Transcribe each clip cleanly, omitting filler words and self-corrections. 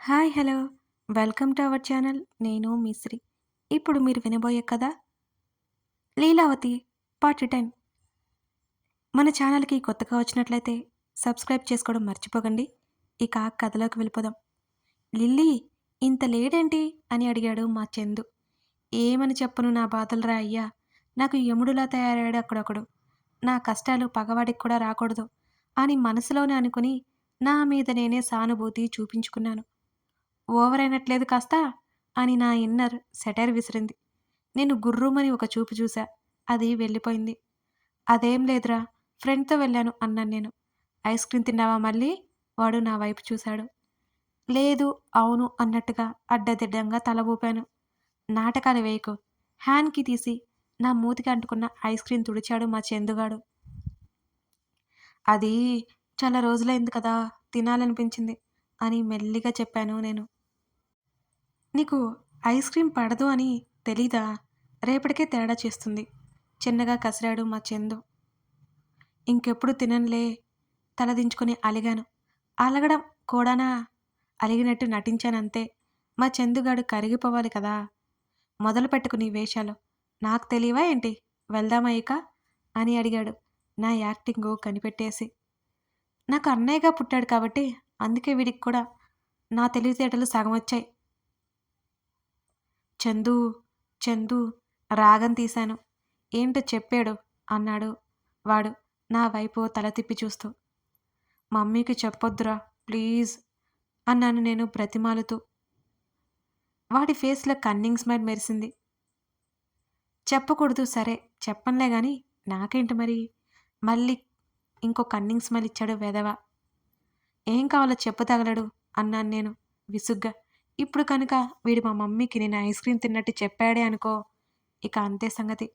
Hi hello! Welcome to our channel. నేను మీ శ్రీ. ఇప్పుడు మీరు వినబోయే కథ 'లీలావతి' పార్ట్ 10. మన ఛానల్‌కి కొత్తగా వచ్చినట్లయితే సబ్స్క్రైబ్ చేసుకోవడం మర్చిపోకండి. ఇక కథలోకి వెళ్ళిపోదాం. లిల్లీ ఇంత లేటేంటి? అని అడిగాడు మా చందు. ఏమని చెప్పను నా బాధలురా అయ్యా! నాకు యముడులా తయారయ్యాడు అక్కడొకడు. నా కష్టాలు పగవాడికి కూడా రాకూడదు అని మనసులోనే అనుకుని నా మీద నేనే సానుభూతి చూపించుకున్నాను. ఓవర్ అయినట్లేదు కాస్త అని నా ఇన్నర్ సెటైర్ విసిరింది. నేను గుర్రుమని ఒక చూపు చూసా. అది వెళ్ళిపోయింది. అదేం లేదురా ఫ్రెండ్‌తో వెళ్ళాను అన్నాను నేను. ఐస్ క్రీమ్ తిన్నావా మళ్ళీ? వాడు నా వైపు చూశాడు. లేదు, అవును అన్నట్టుగా అడ్డదిడ్డంగా తల ఊపాను. నాటకాలు వేయకు. హ్యాండ్‌కి తీసి నా మూతికి అంటుకున్న ఐస్ క్రీమ్ తుడిచాడు మా చందుగాడు. అది చాలా రోజులైంది కదా! తినాలనిపించింది అని మెల్లిగా చెప్పాను నేను. నీకు ఐస్ క్రీమ్ పడదు అని తెలీదా? రేపటికే తేడా చేస్తుంది. చిన్నగా కసిరాడు మా చందు. ఇంకెప్పుడు తిననులే తలదించుకుని అలిగాను. అలగడం కూడానా? అలిగినట్టు నటించానంతే. మా చందుగాడు కరిగిపోవాలి కదా! మొదలుపెట్టుకు నీ వేషాలు. నాకు తెలీవా ఏంటి? వెళ్దామా ఇక? అని అడిగాడు నా యాక్టింగు కనిపెట్టేసి. నాకు అన్నయ్యగా పుట్టాడు కాబట్టి అందుకే వీడికి కూడా నా తెలివితేటలు సగమొచ్చాయి. చందూ, చందూ రాగం తీశాను. ఏంటో చెప్పాడు అన్నాడు వాడు నా వైపు తల తిప్పి చూస్తూ. మమ్మీకి చెప్పొద్దురా ప్లీజ్ అన్నాను నేను బ్రతిమాలుతూ. వాడి ఫేస్‌లో కన్నింగ్ స్మైల్ మెరిసింది. చెప్పకూడదు సరే, చెప్పనులే గాని నాకేంటి మరి? మళ్ళీ ఇంకో కన్నింగ్ స్మైల్ ఇచ్చాడు వెధవ. ఏం కావాలో చెప్పు తగలడు అన్నాను నేను విసుగ్గా. ఇప్పుడు కనుక వీడు మా మమ్మీకి నేను ఐస్ క్రీమ్ తిన్నట్టు చెప్పాడే అనుకో, ఇక అంతే సంగతి.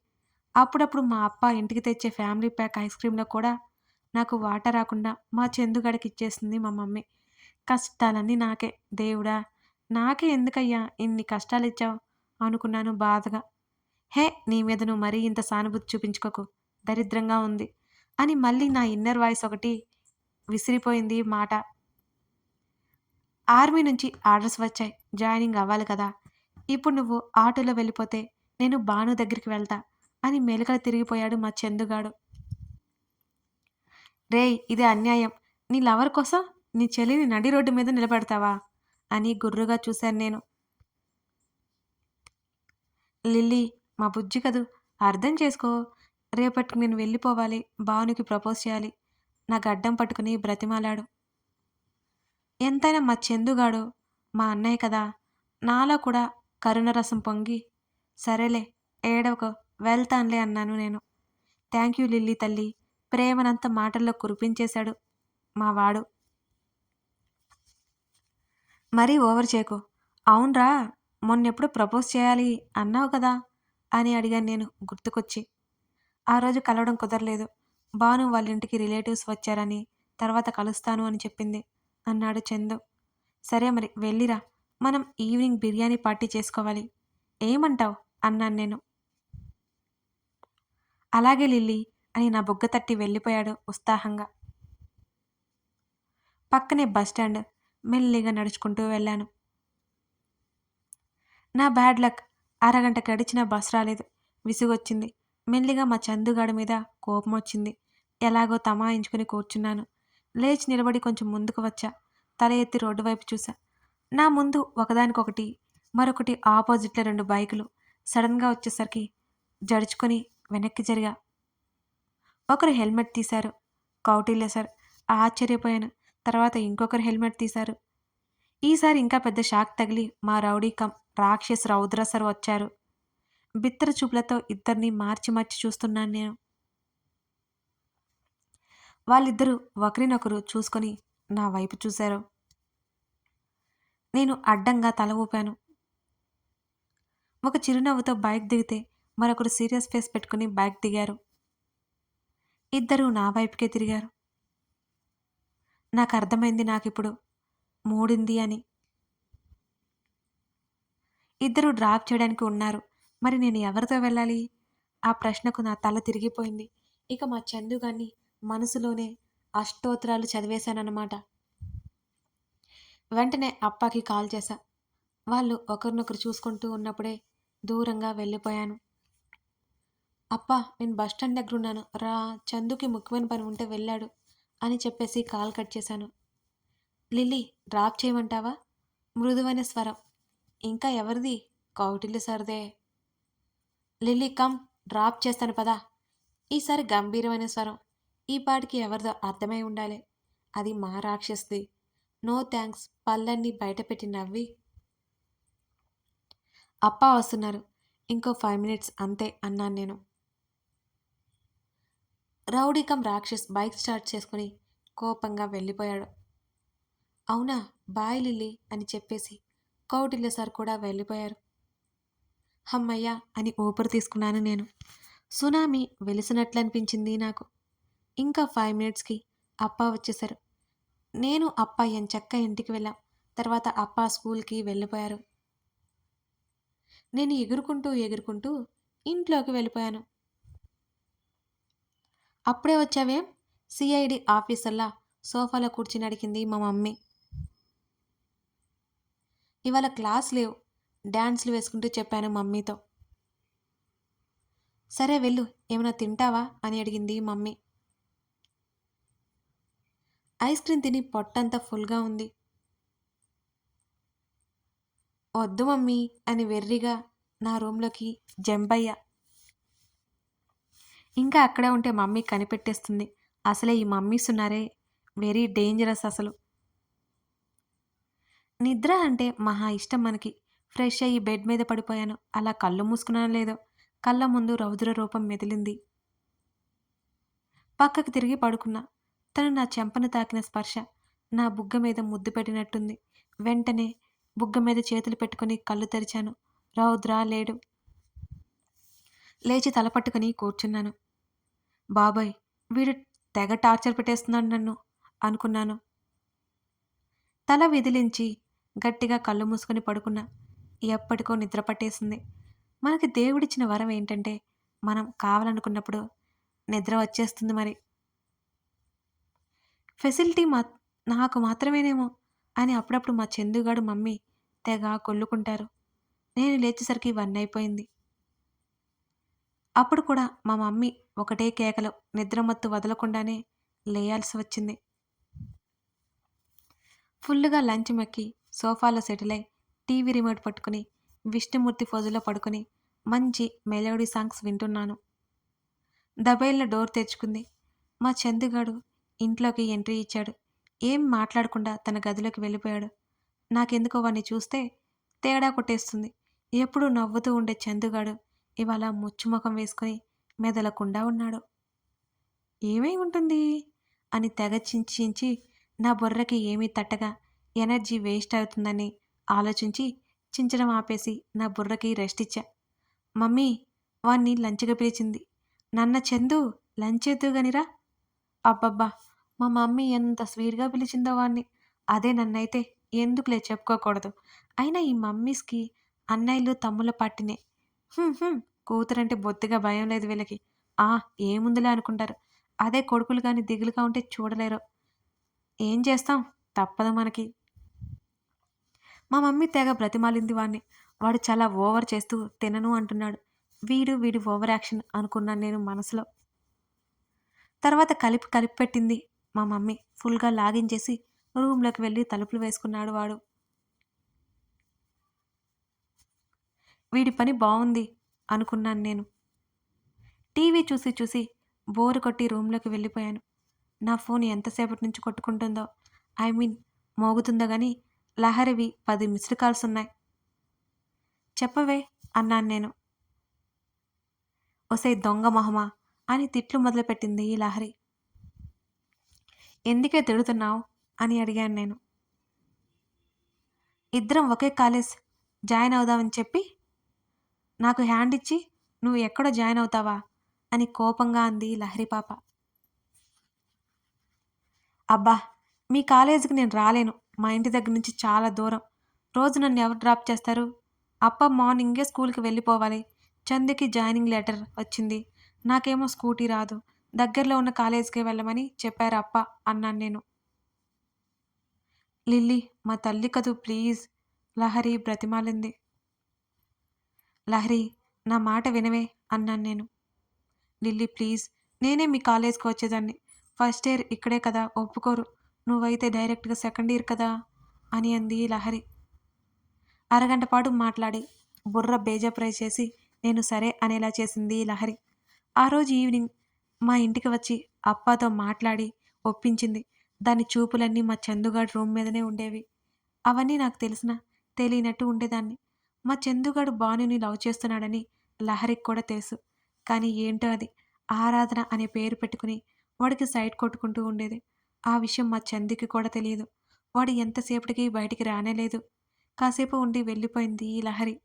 అప్పుడప్పుడు మా అప్ప ఇంటికి తెచ్చే ఫ్యామిలీ ప్యాక్ ఐస్ క్రీమ్‌లో కూడా నాకు వాటా రాకుండా మా చందుగాడికి ఇచ్చేసింది మా మమ్మీ. కష్టాలన్నీ నాకే. దేవుడా! నాకే ఎందుకయ్యా ఇన్ని కష్టాలిచ్చావు అనుకున్నాను బాధగా. హే! నీ మీద నువ్వు మరీ ఇంత సానుభూతి చూపించుకోకు. దరిద్రంగా ఉంది అని మళ్ళీ నా ఇన్నర్ వాయిస్ ఒకటి విసిరిపోయింది మాట. ఆర్మీ నుంచి ఆర్డర్స్ వచ్చాయి. జాయినింగ్ అవ్వాలి కదా! ఇప్పుడు నువ్వు ఆటోలో వెళ్ళిపోతే నేను భాను దగ్గరికి వెళ్తా అని మెలికలు తిరిగిపోయాడు మా చందుగాడు. రేయ్! ఇది అన్యాయం. నీ లవర్ కోసం నీ చెల్లిని నడి రోడ్డు మీద నిలబెడతావా? అని గుర్రుగా చూశాను నేను. లిల్లీ మా బుజ్జి కదూ! అర్థం చేసుకో. రేపటికి నేను వెళ్ళిపోవాలి. భానుకి ప్రపోజ్ చేయాలి. నా గడ్డం పట్టుకుని బ్రతిమాలాడు. ఎంతైనా మా చందుగాడు మా అన్నయ్య కదా! నాలో కూడా కరుణరసం పొంగి, సరేలే ఏడవకు వెళ్తానులే అన్నాను నేను. థ్యాంక్ యూ లిల్లీ తల్లి. ప్రేమనంతా మాటల్లో కురిపించేశాడు మా వాడు. మరీ ఓవర్ చేయకు. అవున్రా మొన్నెప్పుడో ప్రపోజ్ చేయాలి అన్నావు కదా! అని అడిగాను నేను గుర్తుకొచ్చి. ఆ రోజు కలవడం కుదరలేదు. భాను వాళ్ళింటికి రిలేటివ్స్ వచ్చారని, తర్వాత కలుస్తాను అని చెప్పింది అన్నాడు చందు. సరే మరి వెళ్ళిరా. మనం ఈవినింగ్ బిర్యానీ పార్టీ చేసుకోవాలి. ఏమంటావ్? అన్నాను నేను. అలాగే లిల్లీ అని నా బుగ్గ తట్టి వెళ్ళిపోయాడు ఉత్సాహంగా. పక్కనే బస్టాండ్. మెల్లిగా నడుచుకుంటూ వెళ్ళాను. నా బ్యాడ్ లక్. అరగంట గడిచినా బస్ రాలేదు. విసుగొచ్చింది. మెల్లిగా మా చందుగాడి మీద కోపమొచ్చింది. ఎలాగో తమాయించుకుని కూర్చున్నాను. లేచి నిలబడి కొంచెం ముందుకు వచ్చా. తల ఎత్తి రోడ్డు వైపు చూసా. నా ముందు ఒకదానికొకటి, మరొకటి ఆపోజిట్‌లో 2 బైకులు సడెన్‌గా వచ్చేసరికి జడుచుకొని వెనక్కి జరిగా. ఒకరు హెల్మెట్ తీశారు. కౌటిల్య సార్. ఆశ్చర్యపోయాను. తర్వాత ఇంకొకరు హెల్మెట్ తీశారు. ఈసారి ఇంకా పెద్ద షాక్ తగిలి మా రౌడీ కమ్ రాక్షస్ రౌద్ర సార్ వచ్చారు. బిత్తర చూపులతో ఇద్దరిని మార్చి మార్చి చూస్తున్నాను నేను. వాళ్ళిద్దరూ ఒకరినొకరు చూసుకొని నా వైపు చూశారు. నేను అడ్డంగా తల ఊపాను. ఒక చిరునవ్వుతో బైక్ దిగితే మరొకరు సీరియస్ ఫేస్ పెట్టుకుని బైక్ దిగారు. ఇద్దరూ నా వైపుకే తిరిగారు. నాకర్థమైంది నాకిప్పుడు మూడింది అని. ఇద్దరూ డ్రాప్ చేయడానికి ఉన్నారు. మరి నేను ఎవరితో వెళ్ళాలి? ఆ ప్రశ్నకు నా తల తిరిగిపోయింది. ఇక మా చందుగాన్ని మనసులోనే అష్టోత్తరాలు చదివేశానన్నమాట. వెంటనే అప్పాకి కాల్ చేశా. వాళ్ళు ఒకరినొకరు చూసుకుంటూ ఉన్నప్పుడే దూరంగా వెళ్ళిపోయాను. అప్పా! నేను బస్ స్టాండ్ దగ్గరున్నాను. చందుకి ముఖ్యమైన పని ఉంటే వెళ్ళాడు అని చెప్పేసి కాల్ కట్ చేశాను. లిల్లీ డ్రాప్ చేయమంటావా? మృదువైన స్వరం. ఇంకా ఎవరిది? కౌటిల్య సర్దే. లిల్లీ కమ్ డ్రాప్ చేస్తాను పదా. ఈసారి గంభీరమైన స్వరం. ఈ పాటికి ఎవరిదో అర్థమై ఉండాలి. అది మా రాక్షసిది. నో థ్యాంక్స్ పళ్ళన్నీ బయటపెట్టి నవ్వి అప్పా వస్తున్నారు. ఇంకో 5 మినిట్స్ అంతే అన్నాను నేను. రౌడీ కమ్ రాక్షస్ బైక్ స్టార్ట్ చేసుకుని కోపంగా వెళ్ళిపోయాడు. అవునా బాయ్ లిల్లీ అని చెప్పేసి కౌటిల్య సార్ కూడా వెళ్ళిపోయారు. హమ్మయ్య అని ఊపిరి తీసుకున్నాను నేను. సునామీ వెలిసినట్లనిపించింది నాకు. ఇంకా 5 మినిట్స్కి అప్పా వచ్చేశారు. నేను అప్పా ఎంచక్క ఇంటికి వెళ్ళాం. తర్వాత అప్పా స్కూల్కి వెళ్ళిపోయారు. నేను ఎగురుకుంటూ ఎగురుకుంటూ ఇంట్లోకి వెళ్ళిపోయాను. అప్పుడే వచ్చావేం? సిఐడి ఆఫీసర్లా సోఫాలో కూర్చుని అడిగింది మా మమ్మీ. ఇవాళ క్లాస్ లేవు. డ్యాన్స్లు వేసుకుంటూ చెప్పాను మమ్మీతో. సరే వెళ్ళు ఏమైనా తింటావా అని అడిగింది మమ్మీ. ఐస్ క్రీమ్ తిని పొట్టంతా ఫుల్గా ఉంది. వద్దు మమ్మీ అని వెర్రిగా నా రూమ్లోకి జంపయ్యా. ఇంకా అక్కడే ఉంటే మమ్మీ కనిపెట్టేస్తుంది. అసలే ఈ మమ్మీస్ ఉన్నారే వెరీ డేంజరస్ అసలు. నిద్ర అంటే మహా ఇష్టం మనకి. ఫ్రెష్ అయ్యి బెడ్ మీద పడిపోయాను. అలా కళ్ళు మూసుకున్నానో లేదో కళ్ళ ముందు రౌద్ర రూపం మెదిలింది. పక్కకి తిరిగి పడుకున్నా. తను నా చెంపను తాకిన స్పర్శ నా బుగ్గ మీద ముద్దు పెట్టినట్టుంది. వెంటనే బుగ్గ మీద చేతులు పెట్టుకుని కళ్ళు తెరిచాను. రౌద్ర లేడు. లేచి తల పట్టుకుని కూర్చున్నాను. బాబోయ్ వీడు తెగ టార్చర్ పెట్టేస్తున్నాడు నన్ను అనుకున్నాను. తల విదిలించి గట్టిగా కళ్ళు మూసుకొని పడుకున్నా. ఎప్పటికో నిద్ర పట్టేసింది. మనకి దేవుడిచ్చిన వరం ఏంటంటే మనం కావాలనుకున్నప్పుడు నిద్ర వచ్చేస్తుంది మరి. ఫెసిలిటీ నాకు మాత్రమేనేమో అని అప్పుడప్పుడు మా చందుగాడు మమ్మీ తెగ కొల్లుకుంటారు. నేను లేచేసరికి 1 అయిపోయింది. అప్పుడు కూడా మా మమ్మీ ఒకటే కేకలు. నిద్రమత్తు వదలకుండానే లేయాల్సి వచ్చింది. ఫుల్లుగా లంచ్ మక్కి సోఫాలో సెటిలై టీవీ రిమోట్ పట్టుకుని విష్ణుమూర్తి ఫోజులో పడుకుని మంచి మెలోడీ సాంగ్స్ వింటున్నాను. దబేల్న డోర్ తెరుచుకుంది. మా చందుగాడు ఇంట్లోకి ఎంట్రీ ఇచ్చాడు. ఏం మాట్లాడకుండా తన గదిలోకి వెళ్ళిపోయాడు. నాకెందుకో వాణ్ణి చూస్తే తేడా కొట్టేస్తుంది. ఎప్పుడూ నవ్వుతూ ఉండే చందుగాడు ఇవాళ ముచ్చుముఖం వేసుకుని మెదలకుండా ఉన్నాడు. ఏమై ఉంటుంది అని తెగ చించి నా బుర్రకి ఏమీ తట్టగా ఎనర్జీ వేస్ట్ అవుతుందని ఆలోచించి చించడం ఆపేసి నా బుర్రకి రెస్ట్ ఇచ్చా. మమ్మీ వాణ్ణి లంచ్గా పిలిచింది. నన్న చందు లంచ్ ఎద్దుగానిరా. అబ్బబ్బా మా మమ్మీ ఎంత స్వీట్గా పిలిచిందో వాణ్ణి. అదే నన్నైతే ఎందుకులే చెప్పుకోకూడదు. అయినా ఈ మమ్మీస్కి అన్నయ్యలు తమ్ముళ్ళ పట్టినే. కూతురంటే బొత్తిగా భయం లేదు వీళ్ళకి. ఏముందిలే అనుకుంటారు. అదే కొడుకులు కానీ దిగులుగా ఉంటే చూడలేరు. ఏం చేస్తాం తప్పదు మనకి. మా మమ్మీ తెగ బ్రతిమాలింది వాణ్ణి. వాడు చాలా ఓవర్ చేస్తూ తినను అంటున్నాడు. వీడి ఓవర్ యాక్షన్ అనుకున్నాను నేను మనసులో. తర్వాత కలిపి పెట్టింది మా మమ్మీ. ఫుల్గా లాగించేసి రూమ్లోకి వెళ్ళి తలుపులు వేసుకున్నాడు వాడు. వీడి పని బాగుంది అనుకున్నాను నేను. టీవీ చూసి బోరు కొట్టి రూమ్లోకి వెళ్ళిపోయాను. నా ఫోన్ ఎంతసేపటి నుంచి కొట్టుకుంటుందో మోగుతుందో కానీ లహరివి 10 మిస్డ్ కాల్స్ ఉన్నాయి. చెప్పవే అన్నాను నేను. ఒసే దొంగ మొహమా అని తిట్లు మొదలుపెట్టింది ఈ లహరి. ఎందుకే తిడుతున్నావు అని అడిగాను నేను. ఇద్దరం ఒకే కాలేజ్ జాయిన్ అవుదామని చెప్పి నాకు హ్యాండ్ ఇచ్చి నువ్వు ఎక్కడో జాయిన్ అవుతావా అని కోపంగా అంది లహరి పాప. అబ్బా మీ కాలేజీకి నేను రాలేను. మా ఇంటి దగ్గర నుంచి చాలా దూరం. రోజు నన్ను ఎవరు డ్రాప్ చేస్తారు? అప్ప మార్నింగే స్కూల్కి వెళ్ళిపోవాలి. చందుకి జాయినింగ్ లెటర్ వచ్చింది. నాకేమో స్కూటీ రాదు. దగ్గరలో ఉన్న కాలేజీకే వెళ్ళమని చెప్పారు అప్ప అన్నాను నేను. లిల్లీ మా తల్లి కదూ ప్లీజ్ లహరి బ్రతిమాలింది. లహరి నా మాట వినవే అన్నాను నేను. లిల్లీ ప్లీజ్ నేనే మీ కాలేజ్‌కి వచ్చేదాన్ని. ఫస్ట్ ఇయర్ ఇక్కడే కదా ఒప్పుకోరు. నువ్వైతే డైరెక్ట్‌గా సెకండ్ ఇయర్ కదా అని అంది లహరి. అరగంట పాటు మాట్లాడి బుర్ర బేజాప్రై చేసి నేను సరే అనేలా చేసింది లహరి. ఆ రోజు ఈవినింగ్ మా ఇంటికి వచ్చి అప్పాతో మాట్లాడి ఒప్పించింది. దాని చూపులన్నీ మా చందుగాడి రూమ్ మీదనే ఉండేవి. అవన్నీ నాకు తెలిసినా తెలియనట్టు ఉండేదాన్ని. మా చందుగాడు భానుని లవ్ చేస్తున్నాడని లహరికి కూడా తెలుసు. కానీ ఏంటో అది ఆరాధన అనే పేరు పెట్టుకుని వాడికి సైట్ కొట్టుకుంటూ ఉండేది. ఆ విషయం మా చందుకి కూడా తెలియదు. వాడు ఎంతసేపటికి బయటికి రానేలేదు. కాసేపు ఉండి వెళ్ళిపోయింది ఈ లహరి.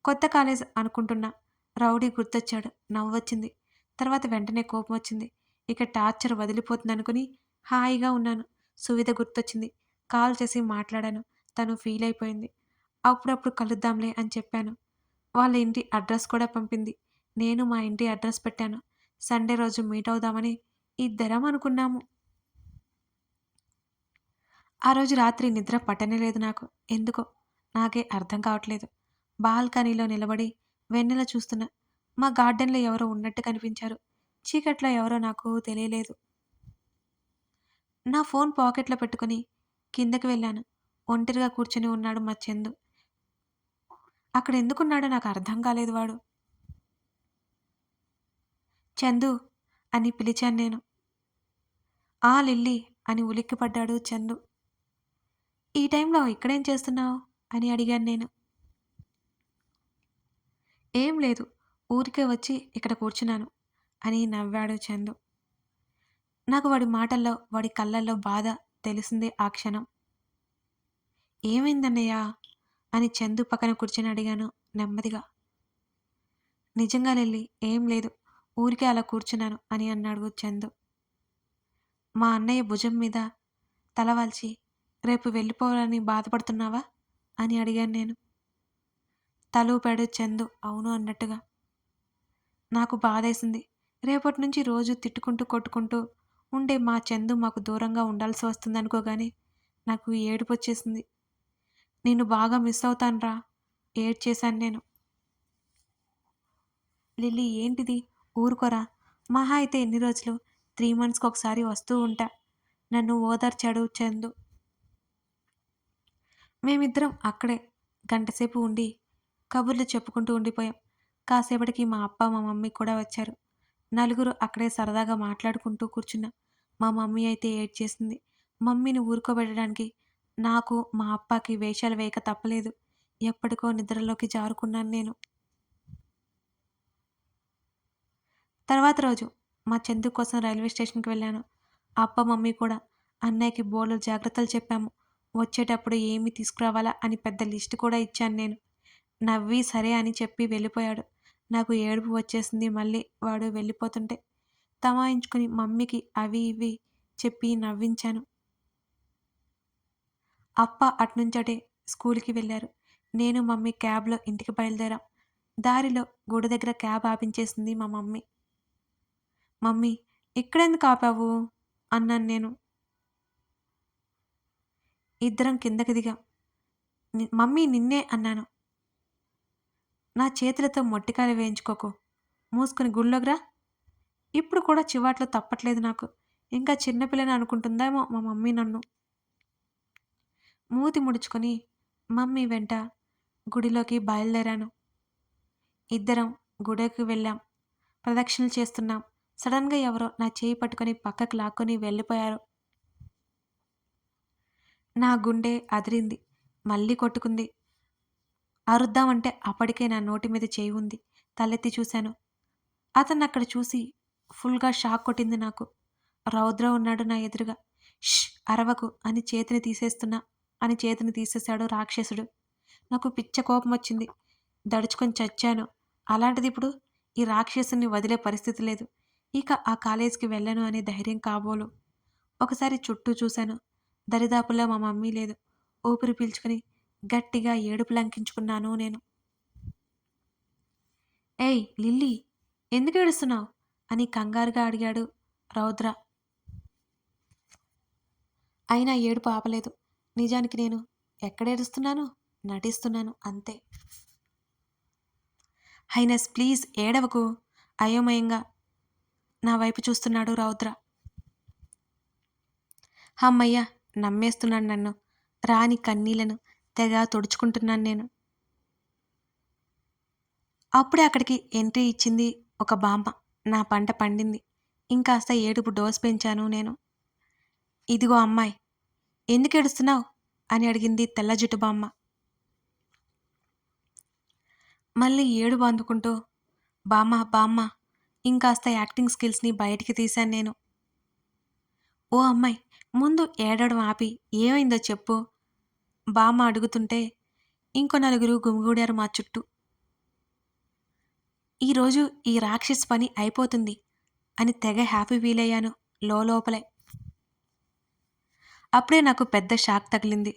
కొత్త కాలేజ్ అనుకుంటున్నా. రౌడీ గుర్తొచ్చాడు. నవ్వొచ్చింది. తర్వాత వెంటనే కోపమొచ్చింది. ఇక టార్చర్ వదిలిపోతుందనుకుని హాయిగా ఉన్నాను. సువిధ గుర్తొచ్చింది. కాల్ చేసి మాట్లాడాను. తను ఫీలయిపోయింది. అప్పుడప్పుడు కలుద్దాంలే అని చెప్పాను. వాళ్ళ ఇంటి అడ్రస్ కూడా పంపింది. నేను మా ఇంటి అడ్రస్ పెట్టాను. సండే రోజు మీటవుదామని ఇద్దరం అనుకున్నాము. ఆ రోజు రాత్రి నిద్ర పట్టనే లేదు నాకు. ఎందుకో నాకే అర్థం కావట్లేదు. బాల్కనీలో నిలబడి వెన్నెల చూస్తున్నా. మా గార్డెన్‌లో ఎవరో ఉన్నట్టు కనిపించారు. చీకట్లో ఎవరో నాకు తెలియలేదు. నా ఫోన్ పాకెట్‌లో పెట్టుకొని కిందకి వెళ్ళాను. ఒంటరిగా కూర్చొని ఉన్నాడు మా చందు. అక్కడ ఎందుకున్నాడో నాకు అర్థం కాలేదు వాడు. చందు అని పిలిచాను నేను. ఆ లిల్లీ అని ఉలిక్కిపడ్డాడు చందు. ఈ టైంలో ఇక్కడేం చేస్తున్నావు అని అడిగాను నేను. ఏం లేదు. ఊరికే వచ్చి ఇక్కడ కూర్చున్నాను అని నవ్వాడు చందు. నాకు వాడి మాటల్లో, వాడి కళ్ళల్లో బాధ తెలిసిందే ఆ క్షణం. ఏమైందన్నయ్య అని చందు పక్కన కూర్చొని అడిగాను నెమ్మదిగా. నిజంగా లిల్లీ ఏం లేదు. ఊరికే అలా కూర్చున్నాను అని అన్నాడు చందు. మా అన్నయ్య భుజం మీద తలవాల్చి రేపు వెళ్ళిపోవాలని బాధపడుతున్నావా అని అడిగాను నేను. తలూపాడు చందు అవును అన్నట్టుగా. నాకు బాధేసింది. రేపటి నుంచి రోజు తిట్టుకుంటూ, కొట్టుకుంటూ ఉండే మా చందు మాకు దూరంగా ఉండాల్సి వస్తుందనుకోగానే నాకు ఏడుపొచ్చేసింది. నిన్ను బాగా మిస్ అవుతానురా ఏడ్చేశాను నేను. లిల్లీ ఏంటిది? ఊరుకోరా. మహా అయితే ఎన్ని రోజులు? 3 మంత్స్‌కి ఒకసారి వస్తూ ఉంటా. నన్ను ఓదార్చాడు చందు. మేమిద్దరం అక్కడే గంటసేపు ఉండి కబుర్లు చెప్పుకుంటూ ఉండిపోయాం. కాసేపటికి మా అప్ప, మా మమ్మీ కూడా వచ్చారు. నలుగురు అక్కడే సరదాగా మాట్లాడుకుంటూ కూర్చున్నాం. మా మమ్మీ అయితే ఏడ్చేసింది. మమ్మీని ఊరుకోబెట్టడానికి నాకు, మా అప్పకి వేషాలు వేయక తప్పలేదు. ఎప్పటికో నిద్రలోకి జారుకున్నాను నేను. తర్వాత రోజు మా చందు కోసం రైల్వే స్టేషన్‌కి వెళ్ళాను. అప్ప, మమ్మీ కూడా. అన్నయ్యకి బోలెడు జాగ్రత్తలు చెప్పాము. వచ్చేటప్పుడు ఏమి తీసుకురావాలా అని పెద్ద లిస్ట్ కూడా ఇచ్చాను నేను. నవ్వి సరే అని చెప్పి వెళ్ళిపోయాడు. నాకు ఏడుపు వచ్చేసింది మళ్ళీ వాడు వెళ్ళిపోతుంటే. తమాయించుకుని మమ్మీకి అవి ఇవి చెప్పి నవ్వించాను. అప్ప అట్నుంచటే స్కూలుకి వెళ్లారు. నేను, మమ్మీ క్యాబ్‌లో ఇంటికి బయలుదేరాం. దారిలో గుడి దగ్గర క్యాబ్ ఆపించేసింది మా మమ్మీ. మమ్మీ ఇక్కడెందుకు ఆపావు? అన్నాను నేను. ఇద్దరం కిందకి దిగాం. మమ్మీ నిన్నే అన్నాను. నా చేతులతో మొట్టికాయలు వేయించుకోకు. మూసుకొని గుళ్ళోకి రా. ఇప్పుడు కూడా చివాట్లు తప్పట్లేదు నాకు. ఇంకా చిన్న పిల్లని అనుకుంటుందేమో మా మమ్మీ నన్ను. మూతి ముడుచుకొని మమ్మీ వెంట గుడిలోకి బయలుదేరాను. ఇద్దరం గుడికి వెళ్ళాం. ప్రదక్షిణలు చేస్తున్నాం. సడన్‌గా ఎవరో నా చేయి పట్టుకొని పక్కకి లాక్కొని వెళ్ళిపోయారు. నా గుండె అదిరింది. మళ్ళీ కొట్టుకుంది. అరుద్దామంటే అప్పటికే నా నోటి మీద చేయి ఉంది. తలెత్తి చూశాను. అతన్నక్కడ చూసి ఫుల్‌గా షాక్ కొట్టింది నాకు. రౌద్ర ఉన్నాడు నా ఎదురుగా. ష్ అరవకు అని చేతిని తీసేశాడు రాక్షసుడు. నాకు పిచ్చ కోపమొచ్చింది. దడుచుకొని చచ్చాను. అలాంటిదిప్పుడు ఈ రాక్షసుని వదిలే పరిస్థితి లేదు. ఇక ఆ కాలేజీకి వెళ్ళను అనే ధైర్యం కాబోలు. ఒకసారి చుట్టూ చూశాను. దరిదాపుల్లో మా మమ్మీ లేదు. ఊపిరి పీల్చుకొని గట్టిగా ఏడుపు లంకించుకున్నాను నేను. ఏయ్ లిల్లీ ఎందుకేడుస్తున్నావు? అని కంగారుగా అడిగాడు రౌద్ర. అయినా ఏడుపు ఆపలేదు. నిజానికి నేను ఎక్కడేడుస్తున్నాను? నటిస్తున్నాను అంతే. హైనెస్ ప్లీజ్ ఏడవకు అయోమయంగా నా వైపు చూస్తున్నాడు రౌద్ర. హమ్మయ్య! నమ్మేస్తున్నాడు నన్ను. రాని కన్నీళ్లను తెగ తుడుచుకుంటున్నాను నేను. అప్పుడే అక్కడికి ఎంట్రీ ఇచ్చింది ఒక బామ్మ. నా పంట పండింది. ఇంకాస్త ఏడుపు డోస్ పెంచాను నేను. ఇదిగో అమ్మాయ్! ఎందుకేడుస్తున్నావు? అని అడిగింది తెల్ల జుట్టు బామ్మ. మళ్ళీ ఏడుపు అందుకుంటూ బామ్మ బామ్మ ఇంకాస్త యాక్టింగ్ స్కిల్స్ని బయటికి తీశాను నేను. ఓ అమ్మాయ్! ముందు ఏడవడం ఆపి ఏమైందో చెప్పు? బామ్మ అడుగుతుంటే ఇంకో నలుగురు గుమిగూడారు మా చుట్టూ. ఈరోజు ఈ రాక్షసి పని అయిపోతుంది అని తెగ హ్యాపీ ఫీలయ్యాను లోపలే. అప్పుడే నాకు పెద్ద షాక్ తగిలింది.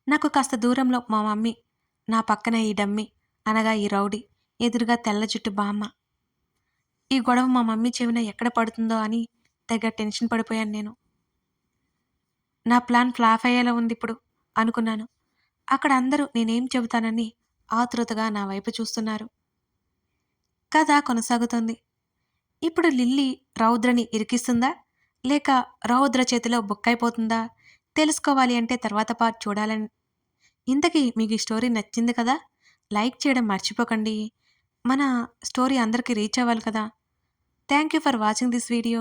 నాకు కాస్త దూరంలో మా మమ్మీ, నా పక్కన ఈ డమ్మీ అనగా ఈ రౌడీ, ఎదురుగా తెల్ల జుట్టు బామ్మ. ఈ గొడవ మా మమ్మీ చెవిన ఎక్కడ పడుతుందో అని తెగ టెన్షన్ పడిపోయాను నేను. నా ప్లాన్ ఫ్లాప్ అయ్యేలా ఉందిప్పుడు అనుకున్నాను. అక్కడ అందరూ నేనేం చెబుతానని ఆతృతగా నా వైపు చూస్తున్నారు. కథ కొనసాగుతోంది. ఇప్పుడు లిల్లీ రౌద్రని ఇరికిస్తుందా? లేక రౌద్ర చేతిలో బుక్కైపోతుందా? తెలుసుకోవాలి అంటే తర్వాత పార్ట్ చూడాలని. ఇంతకీ మీకు ఈ స్టోరీ నచ్చింది కదా? లైక్ చేయడం మర్చిపోకండి. మన స్టోరీ అందరికీ రీచ్ అవ్వాలి కదా! Thank you for watching this video.